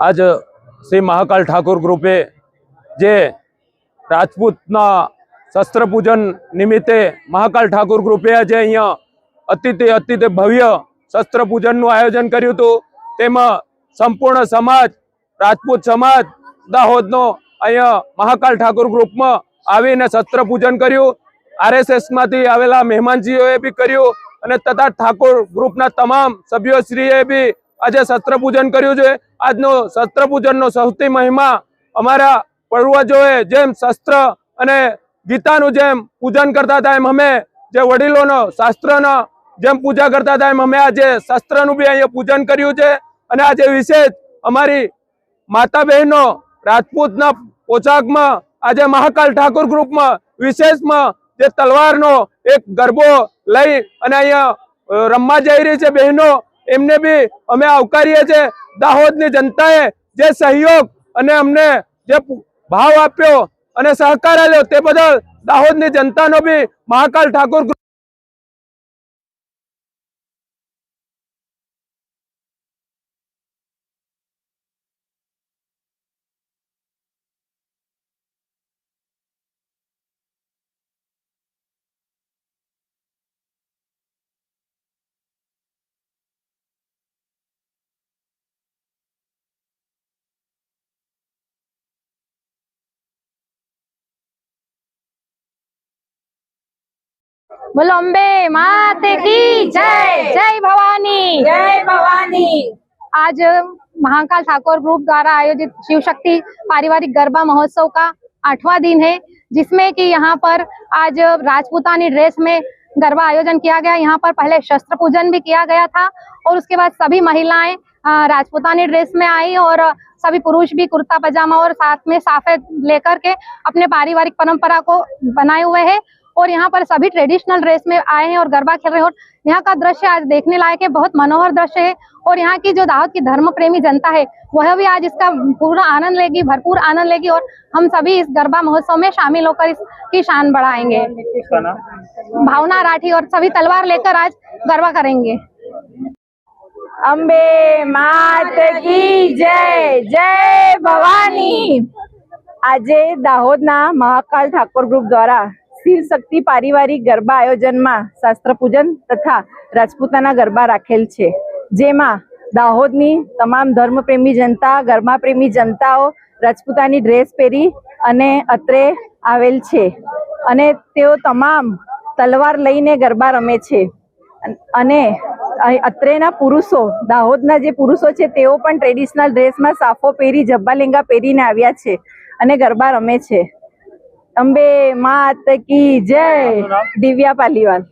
आज श्री महाकाल ठाकुर ग्रुपे जे राजपूतना शस्त्र पूजन निमित्ते महाकाल ठाकुर ग्रुपे आज अहींया अतिथि भव्य शस्त्र पूजन आयोजन कर्युं हतुं। तेमां संपूर्ण समाज राजपूत समाज दाहोदनो अहींया महाकाल ठाकुर ग्रुप में आवीने शस्त्र पूजन कर्युं। RSS मांथी आवेला मेहमानजीओए भी कर्युं अने तथा ठाकुर ग्रुपना तमाम सभ्योश्रीए भी आज शस्त्र पूजन कर्युं छे। आजनो शस्त्र पूजननो सौथी महिमा अमारा पूर्वजोए जेम शस्त्र अने गीतानुं जेम पूजन करता था एम अमे जे वडीलोनो शास्त्रनो जेम पूजा करता था एम अमे आज शस्त्रनुं भी अहींया पूजन कर्युं छे। अने आज विशेष अमारी माता बहनों राजपूतना पोशाकमां आज महाकाल ठाकुर ग्रुप में विशेष में जे तलवारनो एक गरबो लई अने अहींया रमवा जई रही छे बहनों एमने भी अमे आवकारीए छे। दाहोदनी जनताए जे सहयोग अने अमने जे भाव आप्यो अने सहकार आप्यो ते बदल दाहोदनी जनतानो भी महाकाल ठाकुर बोलो अम्बे माते की जय। जय भवानी, जय भवानी। आज महाकाल ठाकुर ग्रुप द्वारा आयोजित शिव शक्ति पारिवारिक गरबा महोत्सव का 8वां दिन है, जिसमें कि यहाँ पर आज राजपूतानी ड्रेस में गरबा आयोजन किया गया। यहाँ पर पहले शस्त्र पूजन भी किया गया था और उसके बाद सभी महिलाएं राजपूतानी ड्रेस में आई और सभी पुरुष भी कुर्ता पजामा और साथ में साफे लेकर के अपने पारिवारिक परंपरा को बनाए हुए हैं और यहाँ पर सभी ट्रेडिशनल ड्रेस में आए हैं और गरबा खेल रहे हैं। और यहाँ का दृश्य आज देखने लायक है, बहुत मनोहर दृश्य है और यहाँ की जो दाहोद की धर्म प्रेमी जनता है वह भी आज इसका पूरा आनंद लेगी, भरपूर आनंद लेगी और हम सभी इस गरबा महोत्सव में शामिल होकर इसकी शान बढ़ाएंगे। भावना राठी और सभी तलवार लेकर आज गरबा करेंगे। अम्बे मात की जय। जय भवानी। आजे दाहोदना महाकाल ठाकुर ग्रुप द्वारा शिव शक्ति पारिवारिक गरबा आयोजन में शास्त्र पूजन तथा राजपूताना गरबा राखेल छे, जेमां दाहोदनी तमाम धर्म प्रेमी जनता गरबा प्रेमी जनताओ राजपूतानी ड्रेस पहेरी अने अत्रे आवेल छे अने तेओ तमाम तलवार लईने गरबा रमे छे। अने अत्रेना पुरुषो दाहोदना जे पुरुषो छे तेओ पण ट्रेडिशनल ड्रेस में साफो पहेरी जब्बा लेंगा पहेरीने आव्या छे अने गरबा रमे छे। अंबे मात की जय। दिव्या पालीवाल।